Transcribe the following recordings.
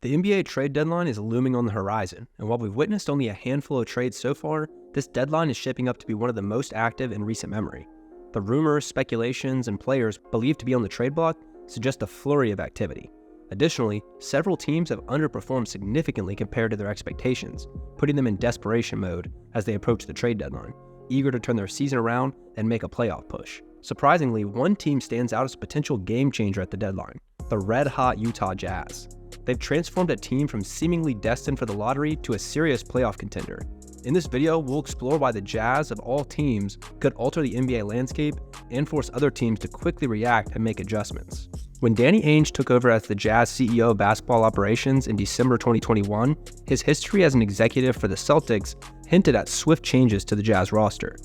The NBA trade deadline is looming on the horizon, and while we've witnessed only a handful of trades so far, this deadline is shaping up to be one of the most active in recent memory. The rumors, speculations, and players believed to be on the trade block suggest a flurry of activity. Additionally, several teams have underperformed significantly compared to their expectations, putting them in desperation mode as they approach the trade deadline, eager to turn their season around and make a playoff push. Surprisingly, one team stands out as a potential game changer at the deadline: the red-hot Utah Jazz. They've transformed a team from seemingly destined for the lottery to a serious playoff contender. In this video, we'll explore why the Jazz, of all teams, could alter the NBA landscape and force other teams to quickly react and make adjustments. When Danny Ainge took over as the Jazz CEO of basketball operations in December 2021, his history as an executive for the Celtics hinted at swift changes to the Jazz roster.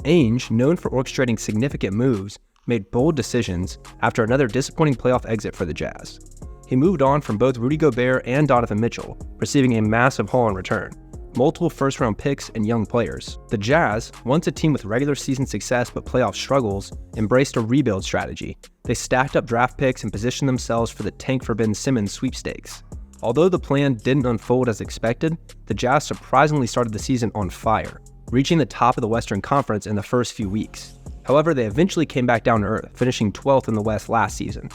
Ainge, known for orchestrating significant moves, made bold decisions after another disappointing playoff exit for the Jazz. He moved on from both Rudy Gobert and Donovan Mitchell, receiving a massive haul in return: multiple first-round picks and young players. The Jazz, once a team with regular season success but playoff struggles, embraced a rebuild strategy. They stacked up draft picks and positioned themselves for the tank for Ben Simmons sweepstakes. Although the plan didn't unfold as expected, the Jazz surprisingly started the season on fire, reaching the top of the Western Conference in the first few weeks. However, they eventually came back down to earth, finishing 12th in the West last season.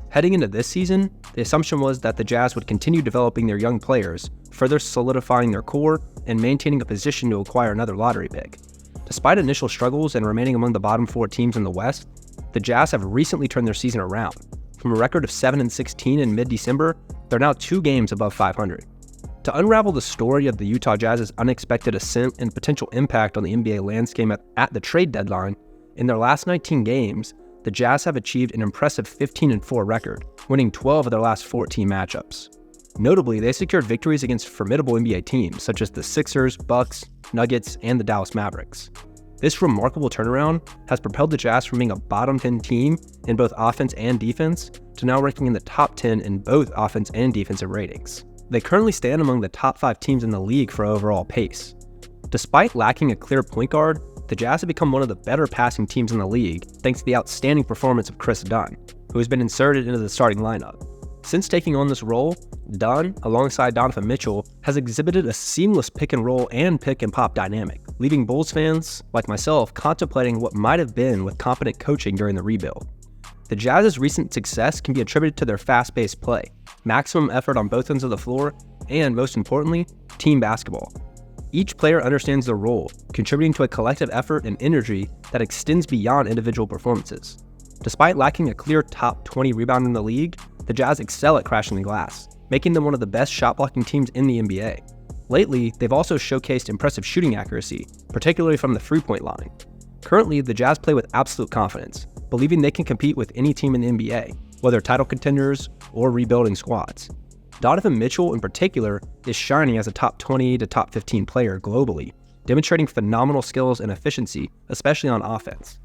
Heading into this season, the assumption was that the Jazz would continue developing their young players, further solidifying their core and maintaining a position to acquire another lottery pick. Despite initial struggles and remaining among the bottom 4 teams in the West, the Jazz have recently turned their season around. From a record of 7-16 in mid-December, they're now 2 games above 500. To unravel the story of the Utah Jazz's unexpected ascent and potential impact on the NBA landscape at the trade deadline, in their last 19 games, the Jazz have achieved an impressive 15-4 record, winning 12 of their last 14 matchups. Notably, they secured victories against formidable NBA teams such as the Sixers, Bucks, Nuggets, and the Dallas Mavericks. This remarkable turnaround has propelled the Jazz from being a bottom 10 team in both offense and defense to now ranking in the top 10 in both offense and defensive ratings. They currently stand among the top 5 teams in the league for overall pace. Despite lacking a clear point guard, the Jazz have become one of the better passing teams in the league thanks to the outstanding performance of Chris Dunn, who has been inserted into the starting lineup. Since taking on this role, Dunn, alongside Donovan Mitchell, has exhibited a seamless pick and roll and pick and pop dynamic, leaving Bulls fans, like myself, contemplating what might have been with competent coaching during the rebuild. The Jazz's recent success can be attributed to their fast-paced play, maximum effort on both ends of the floor, and most importantly, team basketball. Each player understands their role, contributing to a collective effort and energy that extends beyond individual performances. Despite lacking a clear top 20 rebounder in the league, the Jazz excel at crashing the glass, making them one of the best shot-blocking teams in the NBA. Lately, they've also showcased impressive shooting accuracy, particularly from the three-point line. Currently, the Jazz play with absolute confidence, believing they can compete with any team in the NBA, whether title contenders or rebuilding squads. Donovan Mitchell, in particular, is shining as a top 20 to top 15 player globally, demonstrating phenomenal skills and efficiency, especially on offense.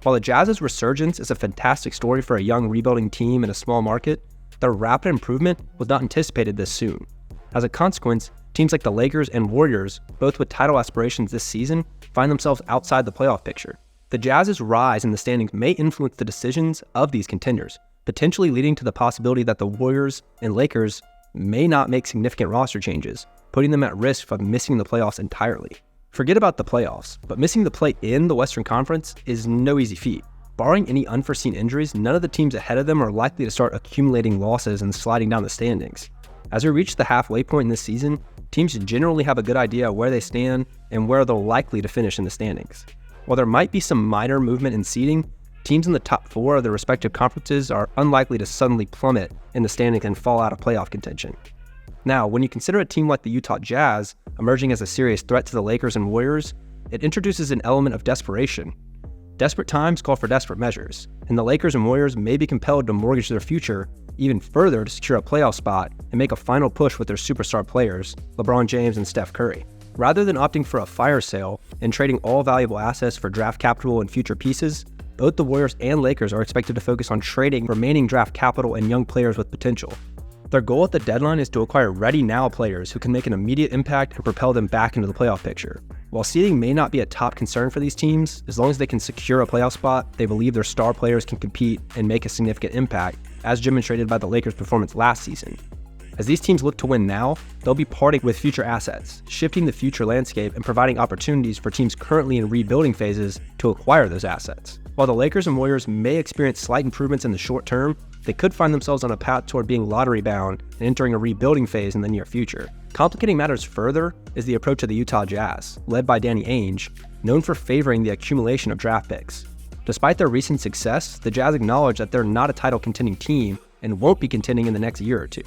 While the Jazz's resurgence is a fantastic story for a young rebuilding team in a small market, their rapid improvement was not anticipated this soon. As a consequence, teams like the Lakers and Warriors, both with title aspirations this season, find themselves outside the playoff picture. The Jazz's rise in the standings may influence the decisions of these contenders, potentially leading to the possibility that the Warriors and Lakers may not make significant roster changes, putting them at risk of missing the playoffs entirely. Forget about the playoffs, but missing the play in the Western Conference is no easy feat. Barring any unforeseen injuries, none of the teams ahead of them are likely to start accumulating losses and sliding down the standings. As we reach the halfway point in this season, teams generally have a good idea of where they stand and where they're likely to finish in the standings. While there might be some minor movement in seeding, teams in the top 4 of their respective conferences are unlikely to suddenly plummet in the standings and fall out of playoff contention. Now, when you consider a team like the Utah Jazz emerging as a serious threat to the Lakers and Warriors, it introduces an element of desperation. Desperate times call for desperate measures, and the Lakers and Warriors may be compelled to mortgage their future even further to secure a playoff spot and make a final push with their superstar players, LeBron James and Steph Curry. Rather than opting for a fire sale and trading all valuable assets for draft capital and future pieces, both the Warriors and Lakers are expected to focus on trading remaining draft capital and young players with potential. Their goal at the deadline is to acquire ready-now players who can make an immediate impact and propel them back into the playoff picture. While seeding may not be a top concern for these teams, as long as they can secure a playoff spot, they believe their star players can compete and make a significant impact, as demonstrated by the Lakers' performance last season. As these teams look to win now, they'll be parting with future assets, shifting the future landscape and providing opportunities for teams currently in rebuilding phases to acquire those assets. While the Lakers and Warriors may experience slight improvements in the short term, they could find themselves on a path toward being lottery-bound and entering a rebuilding phase in the near future. Complicating matters further is the approach of the Utah Jazz, led by Danny Ainge, known for favoring the accumulation of draft picks. Despite their recent success, the Jazz acknowledge that they're not a title-contending team and won't be contending in the next year or two.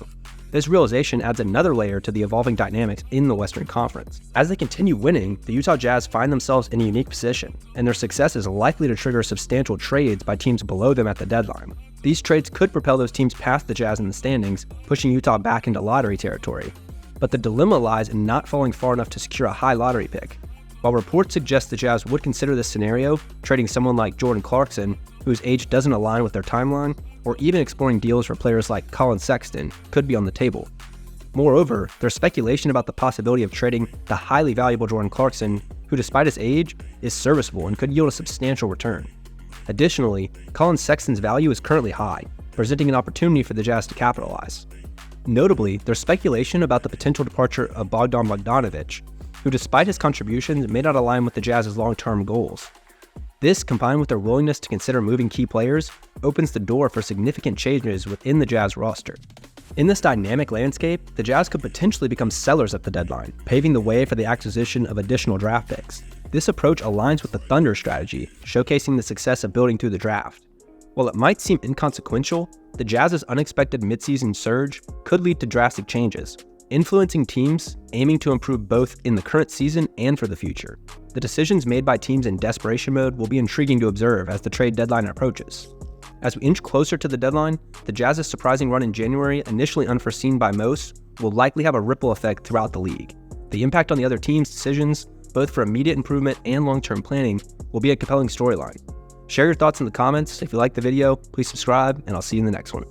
This realization adds another layer to the evolving dynamics in the Western Conference. As they continue winning, the Utah Jazz find themselves in a unique position, and their success is likely to trigger substantial trades by teams below them at the deadline. These trades could propel those teams past the Jazz in the standings, pushing Utah back into lottery territory. But the dilemma lies in not falling far enough to secure a high lottery pick. While reports suggest the Jazz would consider this scenario, trading someone like Jordan Clarkson, whose age doesn't align with their timeline, or even exploring deals for players like Colin Sexton could be on the table. Moreover, there's speculation about the possibility of trading the highly valuable Jordan Clarkson, who despite his age, is serviceable and could yield a substantial return. Additionally, Colin Sexton's value is currently high, presenting an opportunity for the Jazz to capitalize. Notably, there's speculation about the potential departure of Bogdan Bogdanovic, who despite his contributions may not align with the Jazz's long-term goals. This, combined with their willingness to consider moving key players, opens the door for significant changes within the Jazz roster. In this dynamic landscape, the Jazz could potentially become sellers at the deadline, paving the way for the acquisition of additional draft picks. This approach aligns with the Thunder strategy, showcasing the success of building through the draft. While it might seem inconsequential, the Jazz's unexpected midseason surge could lead to drastic changes, influencing teams aiming to improve both in the current season and for the future. The decisions made by teams in desperation mode will be intriguing to observe as the trade deadline approaches. As we inch closer to the deadline, the Jazz's surprising run in January, initially unforeseen by most, will likely have a ripple effect throughout the league. The impact on the other team's decisions, both for immediate improvement and long-term planning, will be a compelling storyline. Share your thoughts in the comments. If you liked the video, please subscribe, and I'll see you in the next one.